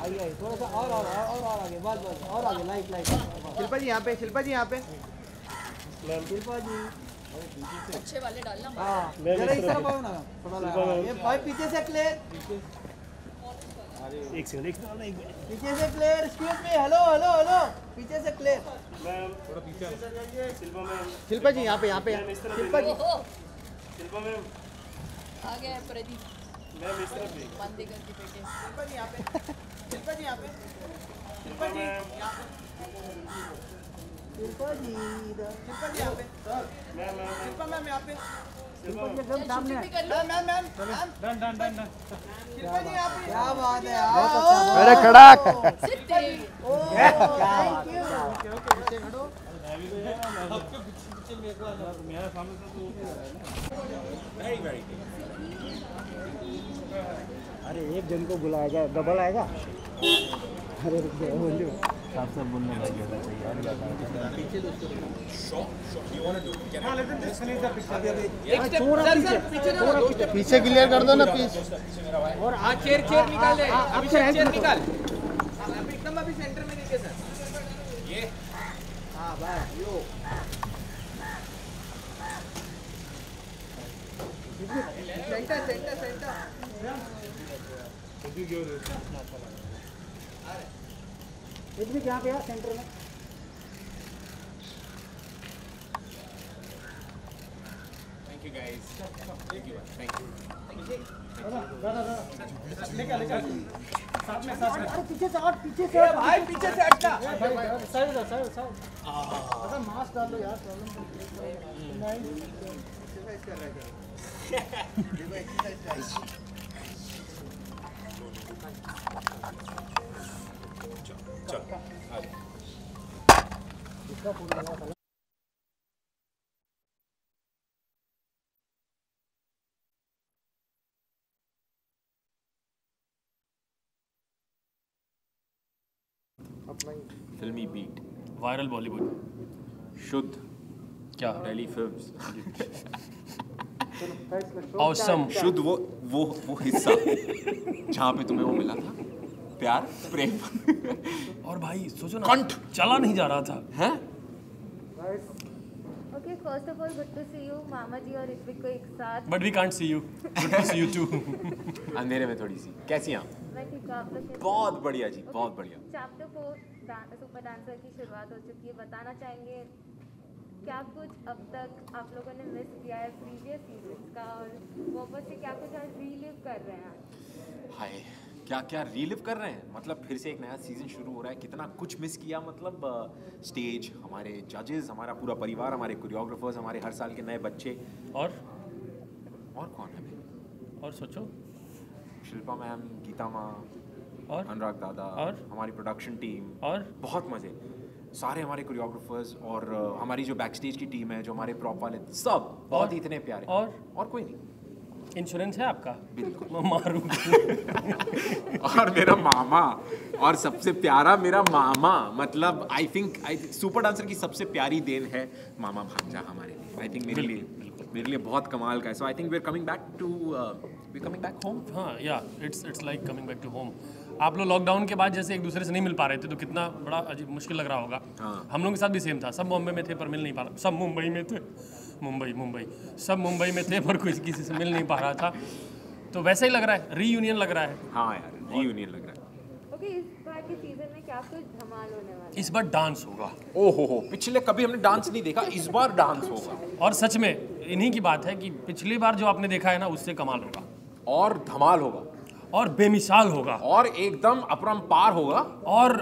आइए थोड़ा सा और आगे बस और आगे लाइट शिल्पा जी यहाँ पे, शिल्पा जी यहाँ पे, शिल्पा जी अच्छे वाले डालना। हाँ जरा इस तरफ आओ ना थोड़ा ये भाई पीछे से क्लियर एक सेकंड पीछे से क्लियर एक्सक्यूज मी हेलो पीछे से क्लियर मैम थोड़ा पीछे शिल्पा मैम शिल्पा जी यहाँ पे शिल्पा जी शिल्पा मैम आ गया है प्रदीप मैम इस तरफ भी बंदे करके बेटे। शिल्पा जी यहाँ पे शिल्पा जी यहाँ पे शिल्पा मैम शिल्पा जी इधर शिल्पा जी यहाँ पे मैम शिल्पा मैम यहाँ पे शिल्पा जी चल, एकदम सामने छुट्टी भी कर लो। मैम डन शिल्पा जी यहाँ पे क्या बात है अरे खड़ाक सिर्फ तेरे लिए। थैंक यू अरे एक जन को बुलाएगा डबल आएगा अरे साफ साफ बोलने लग गया पीछे क्लियर कर दो ना पीछे। और आज चेयर निकाल दे अभी चेयर निकाल एकदम अभी सेंटर में देखिए सर ये हाँ बस यो सेंटर इधर क्या पे सेंटर में Thank you guys. Thank you. Thank you. पीछे से भाई पीछे से हटना साइड मास्क डाल दो यार फिल्मी बीट, वायरल बॉलीवुड शुद्ध क्या दिल्ली फिल्म्स, ऑसम शुद्ध वो हिस्सा जहाँ पे तुम्हें वो मिला था, प्यार प्रेम और भाई सोचो ना कंठ चला नहीं जा रहा था हैं। Okay, first of all, good to see you, मामा जी और ऋत्विक को एक साथ। But we can't see you good to see you too अंधेरे में थोड़ी सी कैसी हैं? मैं ठीक हूँ, आप लोग कैसे हैं? बहुत बढ़िया जी, बहुत बढ़िया। चैप्टर 4 सुपर डांसर की शुरुआत हो चुकी है, बताना चाहेंगे क्या कुछ अब तक आप लोगों ने मिस किया है प्रीवियस सीजन्स का और वापस से क्या कुछ आज रीलिव कर रहे हैं? हाय क्या क्या रीलिव कर रहे हैं, मतलब फिर से एक नया सीजन शुरू हो रहा है, कितना कुछ मिस किया, मतलब स्टेज, हमारे जजेस, हमारा पूरा परिवार, हमारे कोरियोग्राफर्स, हमारे हर साल के नए बच्चे और कौन है भाई? और सोचो शिल्पा मैम, गीता माँ और अनुराग दादा और हमारी प्रोडक्शन टीम और बहुत मज़े, सारे हमारे कोरियोग्राफर्स और हमारी जो बैक स्टेज की टीम है, जो हमारे प्रॉप वाले सब बहुत ही इतने प्यारे और कोई नहीं। इंश्योरेंस है आपका बिल्कुल मैं मारू और मेरा मामा और सबसे प्यारा मेरा मामा, मतलब आई थिंक सुपर डांसर की सबसे प्यारी देन है मामा भांजा हमारे लिए। आई थिंक मेरे लिए बहुत कमाल का है। So I think we are coming back home. हाँ yeah it's like coming back to home. आप लोग लॉकडाउन के बाद जैसे एक दूसरे से नहीं मिल पा रहे थे तो कितना बड़ा अजीब मुश्किल लग रहा होगा। हाँ। हम लोगों के साथ भी सेम था, सब बॉम्बे में थे पर मिल नहीं पा रहा, सब मुंबई में थे, मुंबई सब मुंबई में थे पर कोई किसी से मिल नहीं पा रहा था, तो वैसा ही लग रहा है, रीयूनियन लग रहा है। हाँ यार रीयूनियन लग रहा है। ओके, इस बार के सीजन में क्या कुछ धमाल होने वाला है? इस बार डांस होगा। ओहो पिछले कभी हमने डांस नहीं देखा, इस बार डांस होगा और सच में इन्हीं की बात है कि पिछली बार जो आपने देखा है ना उससे कमाल होगा और धमाल होगा और बेमिसाल होगा और एकदम अपरंपार होगा और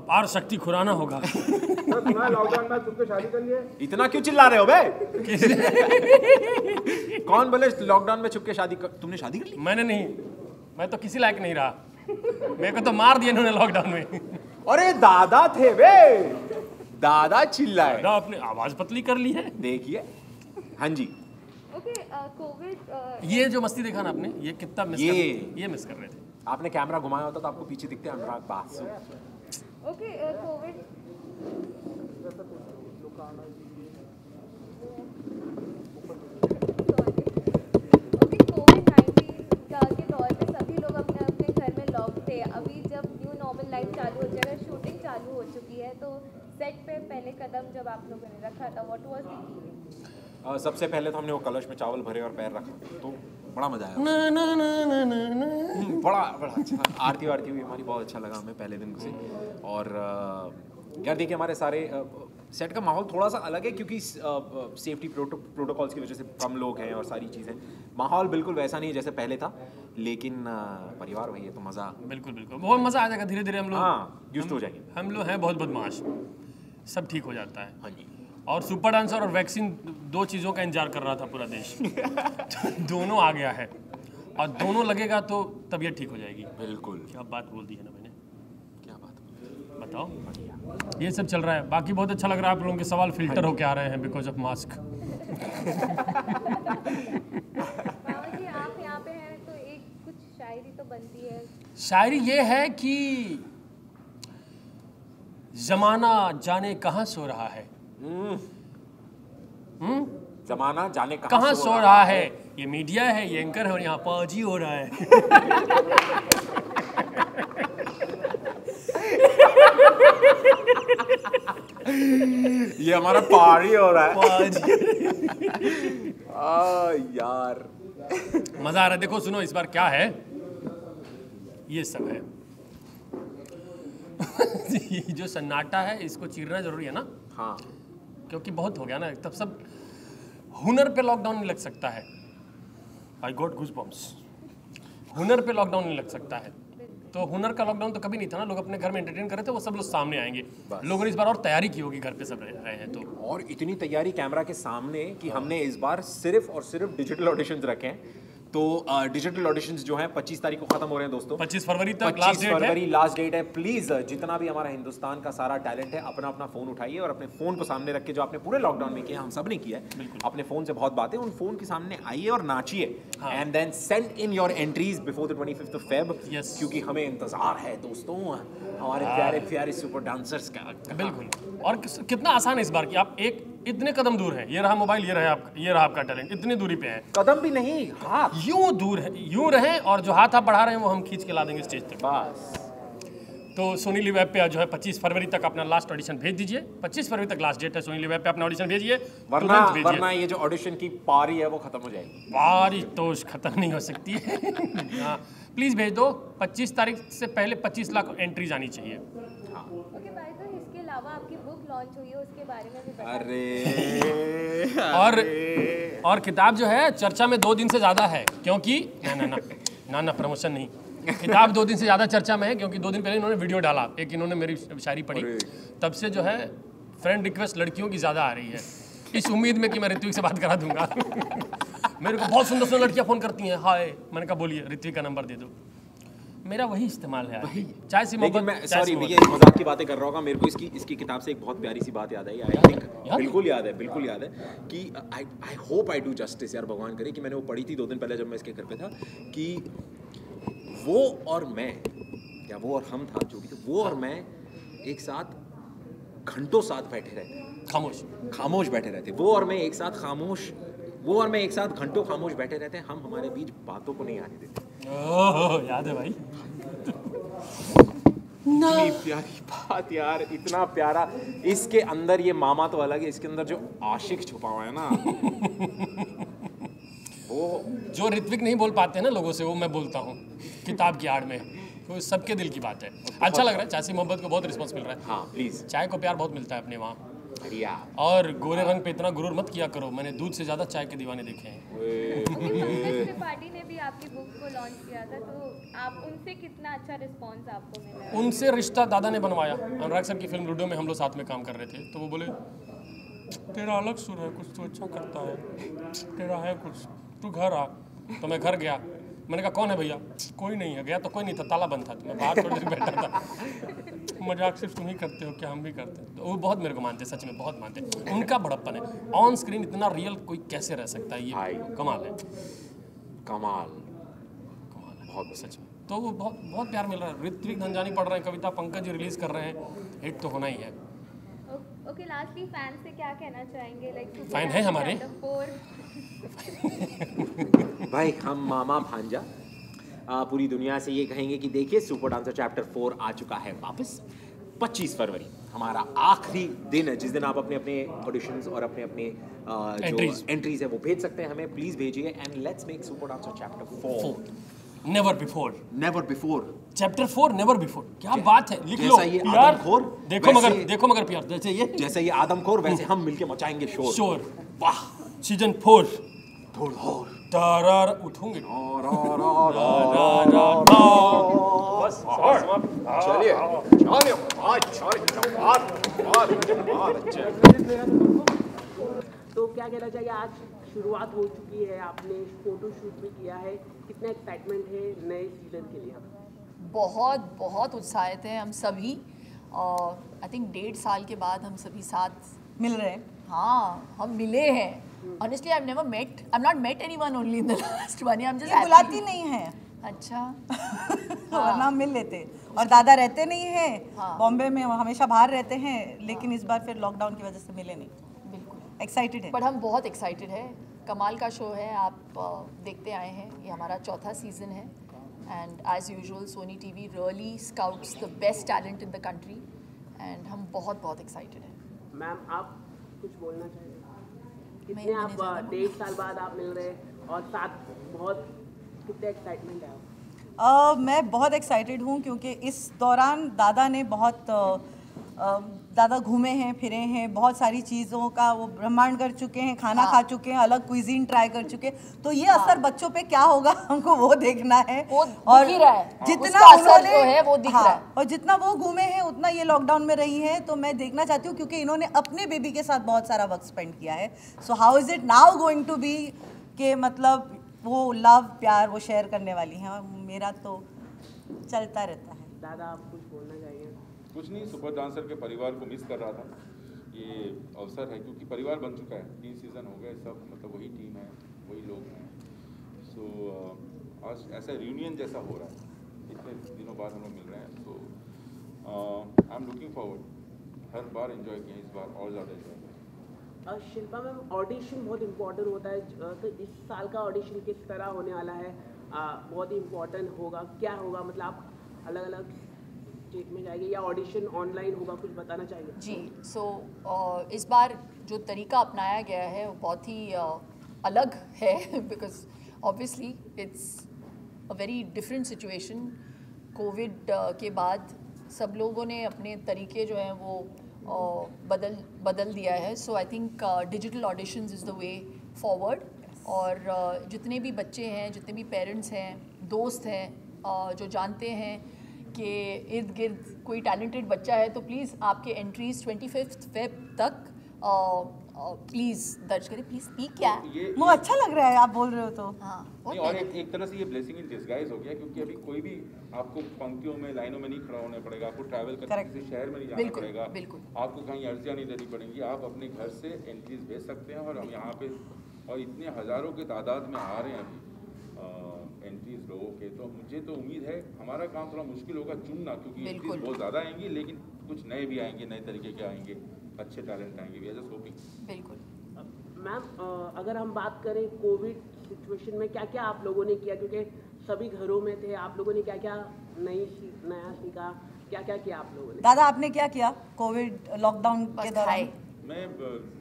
पार शक्ति खुराना होगा। लॉकडाउन में तुमको शादी कर लिए? इतना क्यों चिल्ला रहे हो बे? कौन बोले लॉकडाउन में छुप के तुमने शादी कर ली? मैंने नहीं, मैं तो किसी लायक नहीं रहा, मेरे को तो मार दिया इन्होंने लॉकडाउन में। अरे दादा थे बे, दादा चिल्लाए, आपने आवाज पतली कर ली है देखिए। हाँ जी ओके, कोविड ये जो मस्ती देखा ना आपने, ये कितना मिस कर रहे थे, ये मिस कर रहे थे। आपने कैमरा घुमाया होता तो आपको पीछे दिखते अनुराग बासु। ओके, कोविड कोविड-19 के दौर पे सभी लोग अपने अपने घर में लॉक थे। अभी जब न्यू लाइफ चालू हो जाएगा, शूटिंग चालू हो चुकी है, तो सेट पे पहले कदम जब आप लोगों ने रखा था, व्हाट वाज द फीलिंग? सबसे पहले तो हमने वो कलश में चावल भरे और पैर रखा, तो बड़ा मजा आया। ना ना ना ना ना ना बड़ा बड़ा अच्छा, आरती वारती हुई हमारी, बहुत अच्छा लगा हमें पहले दिन से। और यार देखिए हमारे सारे सेट का माहौल थोड़ा सा अलग है क्योंकि सेफ्टी प्रोटोकॉल्स की वजह से कम लोग हैं और सारी चीज़ें, माहौल बिल्कुल वैसा नहीं है जैसे पहले था, लेकिन परिवार वही है तो मज़ा बिल्कुल बिल्कुल बहुत मज़ा आ जाएगा धीरे धीरे। हम लोग हाँ यूज्ड हो जाएंगे। हम लोग हैं बहुत बदमाश, सब ठीक हो जाता है। हाँ जी। और सुपर डांसर और वैक्सीन दो चीज़ों का इंतजार कर रहा था पूरा देश दोनों आ गया है और दोनों लगेगा तो तबीयत ठीक हो जाएगी। बिल्कुल। क्या बात बोल दी है ना मैंने, क्या बात बताओ। ये सब चल रहा है, बाकी बहुत अच्छा लग रहा है। आप लोगों के सवाल फिल्टर होके आ रहे हैं बिकॉज ऑफ मास्क। मामा जी आप यहाँ पे हैं तो एक कुछ शायरी तो बनती है। शायरी ये है कि जमाना जाने कहाँ सो रहा है, जमाना जाने कहाँ सो रहा है, ये मीडिया है, ये एंकर है और यहाँ पाजी हो रहा है। ये हमारा पारी हो रहा है। पाजी। यार मजा आ रहा है। देखो सुनो इस बार क्या है, ये सब है। ये जो सन्नाटा है इसको चीरना जरूरी है ना, हाँ क्योंकि बहुत हो गया ना, तब सब हुनर पे लॉकडाउन नहीं लग सकता है। I got goosebumps. हुनर पे लॉकडाउन नहीं लग सकता है, तो हुनर का लॉकडाउन तो कभी नहीं था ना, लोग अपने घर में एंटरटेन कर रहे थे, वो सब लोग सामने आएंगे। लोगों ने इस बार और तैयारी की होगी, घर पे सब रह रहे हैं तो। और इतनी तैयारी कैमरा के सामने कि हमने इस बार सिर्फ और सिर्फ डिजिटल ऑडिशंस रखे हैं। तो डिजिटल ऑडिशंस जो हैं 25 तारीख को खत्म हो रहे हैं दोस्तों। 25 फरवरी तक 25 लास्ट डेट है। फरवरी लास्ट डेट है। प्लीज जितना भी हमारा हिंदुस्तान का सारा टैलेंट है अपना अपना फोन उठाइए और अपने फोन को सामने रख के, जो आपने पूरे लॉकडाउन में किया, हम सब ने किया है, अपने फोन से बहुत बातें, उन फोन के सामने आइए और नाचिए and then send in your entries before the 25th of Feb, क्योंकि हमें इंतजार है दोस्तों हमारे प्यारे प्यारे सुपर डांसर्स का। बिल्कुल। और कितना आसान है इस बार कि आप एक इतने कदम दूर है, ये रहा मोबाइल, ये रहा आपका टैलेंट, इतनी दूरी पे है। कदम भी नहीं, हाथ यूं दूर है, यूं रहे और जो हाथ आप बढ़ा रहे हैं वो हम खींच के ला देंगे स्टेज तक। बस। तो सोनी लिव ऐप पे जो है 25 फरवरी तक अपना लास्ट ऑडिशन भेज दीजिए। 25 फरवरी तक लास्ट डेट है, सोनी लिव ऐप पे अपना ऑडिशन भेजिए, वरना ये जो ऑडिशन की पारी है वो खत्म हो जाएगी। पारी तो खत्म नहीं हो सकती है। हाँ प्लीज भेज दो, 25 तारीख से पहले 25 लाख एंट्रीज आनी चाहिए। ओके भाई, तो इसके अलावा आपकी बुक लॉन्च हुई है, उसके बारे में भी बता। अरे और किताब जो है चर्चा में 2 दिन से ज़्यादा है, क्योंकि ना प्रमोशन नहीं, किताब 2 दिन से ज़्यादा चर्चा में है क्योंकि 2 दिन पहले इन्होंने वीडियो डाला, एक इन्होंने मेरी शायरी पढ़ी, तब से जो है फ्रेंड रिक्वेस्ट लड़कियों की ज़्यादा आ रही है, इस उम्मीद में कि मैं ऋत्विक से बात करा दूंगा। मेरे को बहुत सुंदर सुंदर लड़कियाँ फ़ोन करती हैं, हाय, मैंने कहा बोलिए ऋत्विक का नंबर दे दो। मेरा वही इस्तेमाल है, चाय से लेकिन मैं मोहब्बत। सॉरी भैया मजाक की बातें कर रहा होगा, मेरे को इसकी किताब से एक बहुत प्यारी सी बात याद आई। आई थिंक बिल्कुल याद है कि I hope I do justice, यार भगवान करे कि मैंने वो पढ़ी थी 2 दिन पहले जब मैं इसके घर पे था, कि वो और मैं, या वो और हम था जो भी था, वो और मैं एक साथ घंटों साथ बैठे रहते, खामोश बैठे रहते, वो और मैं एक साथ घंटों खामोश बैठे रहते, हम हमारे बीच बातों को नहीं आने देते। ओह याद है भाई। इतनी प्यारी बात यार, इतना प्यारा। इसके अंदर ये मामा तो अलग है, इसके अंदर जो आशिक छुपा हुआ है ना वो जो ऋत्विक नहीं बोल पाते हैं ना लोगों से, वो मैं बोलता हूँ किताब की आड़ में, तो सबके दिल की बात है। अच्छा लग रहा है, चाय से मोहब्बत को बहुत रिस्पॉन्स मिल रहा है। हाँ प्लीज, चाय को प्यार बहुत मिलता है अपने वहाँ। बढ़िया। और गोरे रंग पे इतना गुरूर मत किया करो, मैंने दूध से ज़्यादा चाय के दीवाने देखे हैं। पंकज त्रिपाठी ने भी आपकी बुक को लॉन्च किया था, तो आप उनसे कितना अच्छा रिस्पांस आपको मिला? उनसे रिश्ता दादा ने बनवाया। अनुराग सर की फिल्म लूडो में हम लोग साथ में काम कर रहे थे, तो वो बोले तेरा अलग सुर है, कुछ तो अच्छा करता है, तेरा है कुछ, तू घर आ। तो मैं घर गया, मैंने कहा कौन है भैया? कोई नहीं है। गया तो कोई नहीं था, ताला बंद था, तो मैं बाहर थोड़ी देर बैठा था। मजाक सिर्फ तुम ही करते हो क्या, हम भी करते हैं। तो वो बहुत मेरे को मानते, सच में बहुत मानते। उनका बड़प्पन है, ऑन स्क्रीन इतना रियल कोई कैसे रह सकता है, ये कमाल है। कमाल बहुत सच में। तो वो बहुत प्यार मिल रहा है। ऋत्विक धनजानी पढ़ रहे हैं, कविता पंकज जी रिलीज कर रहे हैं, हिट तो होना ही है। ओके, लास्टली फैन से क्या कहना चाहेंगे? लाइक फैन है हमारे भाई, हम मामा भांजा पूरी दुनिया से ये कहेंगे कि देखिए सुपर डांसर चैप्टर 4 आ चुका है वापस। 25 फरवरी हमारा आखिरी दिन है जिस दिन आप अपने अपने ऑडिशंस और अपने अपने जो एंट्रीज है वो भेज सकते हैं हमें। प्लीज भेजिए and let's make super dancer chapter 4 never before. Never before chapter 4 never before. क्या बात है, लिख लो जैसा ये प्यार। आदमखोर, देखो मगर प्यार जैसे ये आदमखोर वैसे हम मिलके मचाएंगे शोर। शोर। वाह। सीजन 4 तारार उठूंगे। बस चलिए तो क्या कहना चाहिए, आज शुरुआत हो चुकी है, आपने फोटो शूट भी किया है, कितना एक्साइटमेंट है नए सीजन के लिए? बहुत बहुत उत्साहित हैं हम सभी। आई थिंक 1.5 साल के बाद हम सभी साथ मिल रहे हैं। हाँ, हम मिले हैं। Honestly, I've not met anyone only in the last 1 year. I'm just ये बुलाती नहीं है। अच्छा। वरना हम मिल लेते। और दादा रहते नहीं हैं बॉम्बे में, हमेशा बाहर रहते हैं, लेकिन इस बार फिर लॉकडाउन की वजह से मिले नहीं। बिल्कुल एक्साइटेड है। बट हम बहुत एक्साइटेड है। कमाल का शो है, आप देखते आए हैं। ये हमारा 4था सीजन है and as usual Sony TV really scouts the best talent in the country and हम बहुत बहुत एक्साइटेड हैं। मैम, आप कुछ बोलना चाहिए? कितने आप 1.5 साल बाद आप मिल रहे हैं और साथ बहुत कितने एक्साइटमेंट है आप? मैं बहुत एक्साइटेड हूँ क्योंकि इस दौरान दादा ने दादा घूमे हैं, फिरे हैं, बहुत सारी चीज़ों का वो ब्रह्मांड कर चुके हैं, खाना खा चुके हैं, अलग क्विजीन ट्राई कर चुके हैं। तो ये असर बच्चों पे क्या होगा हमको वो देखना है। और दिख रहा है जितना उन्होंने जो है वो दिख रहा है। और जितना वो घूमे हैं उतना ये लॉकडाउन में रही है, तो मैं देखना चाहती हूँ क्योंकि इन्होंने अपने बेबी के साथ बहुत सारा वक्त स्पेंड किया है। So how is it now going to be के मतलब वो लव प्यार वो शेयर करने वाली हैं। मेरा तो चलता रहता है। दादा, आप कुछ बोलना चाहिए? कुछ नहीं, सुपर डांसर के परिवार को मिस कर रहा था। ये अवसर है क्योंकि परिवार बन चुका है, 3 सीज़न हो गए, सब मतलब वही टीम है, वही लोग हैं। सो आज ऐसा रियूनियन जैसा हो रहा है, इतने दिनों बाद हम लोग मिल रहे हैं। So I am looking forward. हर बार एंजॉय किया, इस बार और ज़्यादा एंजॉय। शिल्पा मैम, ऑडिशन बहुत इम्पोर्टेंट होता है, तो इस साल का ऑडिशन किस तरह होने वाला है? बहुत ही इम्पोर्टेंट होगा, क्या होगा? मतलब आप अलग अलग स्टेट में जाएंगे या ऑडिशन ऑनलाइन होगा, कुछ बताना चाहिए? जी, सो इस बार जो तरीका अपनाया गया है वो बहुत ही अलग है because obviously it's a very different situation. Covid के बाद सब लोगों ने अपने तरीके जो हैं वो बदल दिया है। So I think digital auditions is the way forward. और जितने भी बच्चे हैं, जितने भी पेरेंट्स हैं, दोस्त हैं जो जानते हैं कि इर्द गिर्द कोई टैलेंटेड बच्चा है, तो प्लीज़ आपके एंट्रीज 25 फेब तक प्लीज़ दर्ज करें। Please speak. क्या वो अच्छा लग रहा है आप बोल रहे हो तो। हाँ, नहीं, और एक तरह से ये ब्लेसिंग इन डिस्गाइज हो गया क्योंकि अभी कोई भी आपको पंक्तियों में, लाइनों में नहीं खड़ा होना पड़ेगा, आपको ट्रैवल करके किसी शहर में नहीं जाना पड़ेगा, बिल्कुल। आपको कहीं अर्जियाँ नहीं देनी पड़ेंगी, आप अपने घर से एंट्रीज भेज सकते हैं। और हम यहाँ पे और इतने हज़ारों के तादाद में आ रहे हैं अभी एंट्रीज लोगों के, तो मुझे तो उम्मीद है हमारा काम थोड़ा मुश्किल होगा चुनना, क्योंकि एंट्रीज बहुत ज़्यादा आएंगी, लेकिन कुछ नए भी आएंगे, नए तरीके के आएंगे, अच्छे टैलेंट आएंगे। We are just hoping. बिल्कुल। मैम, अगर हम बात करें कोविड सिचुएशन में क्या क्या आप लोगों ने किया, क्योंकि सभी घरों में थे, आप लोगों ने क्या क्या नया सीखा, क्या क्या किया आप लोगों ने? दादा, आपने क्या किया कोविड लॉकडाउन के दौरान? मैं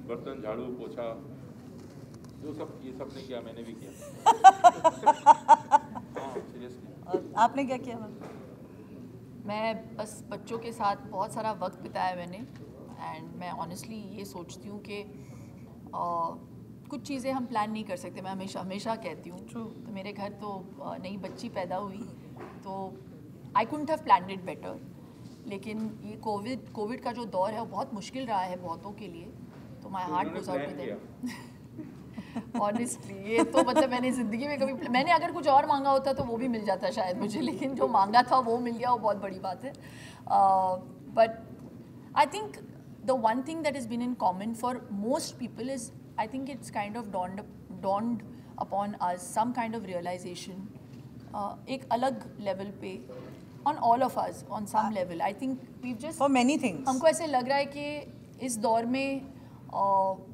बर्तन, झाड़ू, पोछा, जो सब ये सब ने किया, मैंने भी किया। हाँ, सीरियसली। आपने क्या किया? मैं बस बच्चों के साथ बहुत सारा वक्त बिताया मैंने। एंड मैं ऑनेस्टली ये सोचती हूँ कि कुछ चीज़ें हम प्लान नहीं कर सकते। मैं हमेशा कहती हूँ। तो मेरे घर तो नई बच्ची पैदा हुई, तो I couldn't have planned it better. लेकिन ये कोविड का जो दौर है वो बहुत मुश्किल रहा है बहुतों के लिए। तो my heart goes out to them. Honestly ये तो मतलब मैंने ज़िंदगी में कभी, मैंने अगर कुछ और मांगा होता तो वो भी मिल जाता शायद मुझे, लेकिन जो मांगा था वो मिल गया, वो बहुत बड़ी बात है। But I think the one thing that has been in common for most people is, I think it's kind of dawned upon us some kind of realization, एक अलग level पे, on all of us on some level. I think we've just for many things, हमको ऐसे लग रहा है कि इस दौर में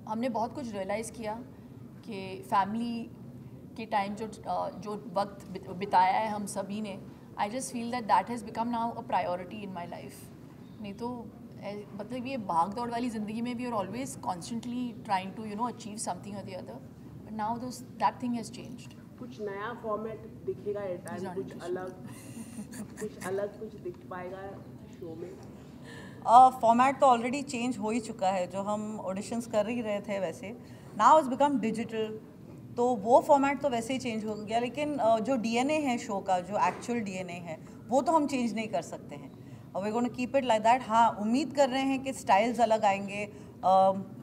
हमने बहुत कुछ realize किया कि family के टाइम जो वक्त बिताया है हम सभी ने, I just feel that has become now a priority in my life. नहीं तो मतलब ये भाग दौड़ वाली ज़िंदगी में we are always constantly trying to achieve something और the other, but now that thing has changed. कुछ नया फॉर्मेट दिखेगा ये टाइम, कुछ अलग कुछ दिख पाएगा शो में? फॉर्मेट तो ऑलरेडी चेंज हो ही चुका है, जो हम ऑडिशंस कर ही रहे थे वैसे नाउ इट्स बिकम डिजिटल, तो वो फॉर्मेट तो वैसे ही चेंज हो गया, लेकिन जो डीएनए है शो का, जो एक्चुअल डीएनए है वो तो हम चेंज नहीं कर सकते हैं, और we gonna keep it like that. हाँ, उम्मीद कर रहे हैं कि स्टाइल्स अलग आएंगे,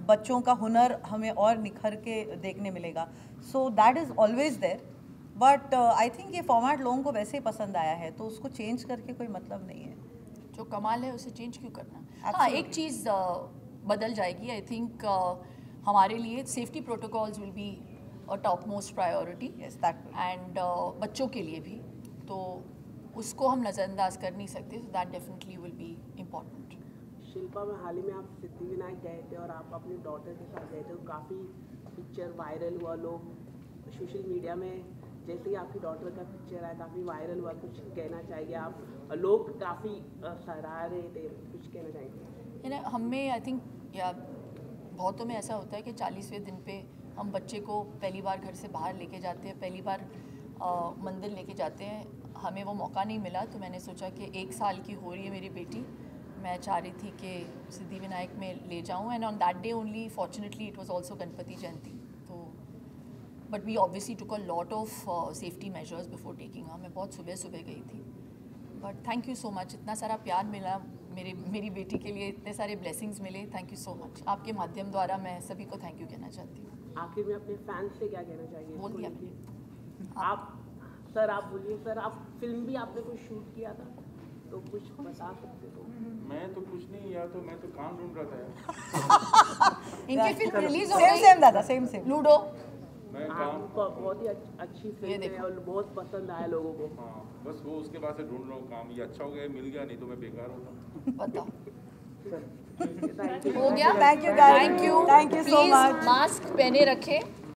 बच्चों का हुनर हमें और निखर के देखने मिलेगा, so that is always there, but I think ये फॉर्मेट लोगों को वैसे ही पसंद आया है, तो उसको चेंज करके कोई मतलब नहीं है। जो कमाल है उसे चेंज क्यों करना। हाँ, एक चीज़ बदल जाएगी, आई थिंक हमारे लिए safety protocols will be a top most priority, and बच्चों के लिए भी, तो उसको हम नज़रअंदाज कर नहीं सकते, so that definitely will be important. Shilpa में हाल ही में आप सिद्धिविनायक गए थे और आप अपनी डॉटर के साथ गए थे, तो काफ़ी पिक्चर वायरल हुआ, लोग सोशल मीडिया में जैसे ही आपकी डॉटर का पिक्चर आया काफ़ी वायरल हुआ, कुछ कहना चाहिए आप? लोग काफ़ी सराह रहे थे, कुछ कहना चाहिए? हमें आई थिंक या बहुतों में ऐसा होता है कि 40वें दिन पे हम बच्चे को पहली बार घर से बाहर लेके जाते हैं, पहली बार मंदिर लेके जाते हैं, हमें वो मौका नहीं मिला, तो मैंने सोचा कि 1 साल की हो रही है मेरी बेटी, मैं चाह रही थी कि सिद्धिविनायक में ले जाऊं, and on that day only fortunately it was also Ganpati Jayanti, तो but we obviously took a lot of safety measures before taking her. मैं बहुत सुबह गई थी, but thank you so much, इतना सारा प्यार मिला मेरी बेटी के लिए, इतने सारे ब्लेसिंग्स मिले, थैंक यू सो मच। आपके माध्यम द्वारा मैं सभी को थैंक यू कहना चाहती हूँ। आखिर में अपने फैंस से क्या कहना चाहिए? बोल दिया मैंने। आप सर, आप बोलिए सर, आप फिल्म भी आपने कुछ शूट किया था, तो कुछ बता सकते हो? मैं तो कुछ नहीं यार, तो मैं तो काम ढूंढ रहा था यार। इनकी फिल्म रिलीज हो गई, सेम दादा, सेम लूडो। मैं काम बहुत ही अच्छी फिल्म है और बहुत पसंद आया लोगों को। हाँ, बस वो उसके बाद से ढूंढ रहा हूँ काम, ये अच्छा हो गया, मिल गया, नहीं तो मैं बेकार होता। बताओ सर, हो गया। Thank you guys, thank you so much. Mask पहने रखें।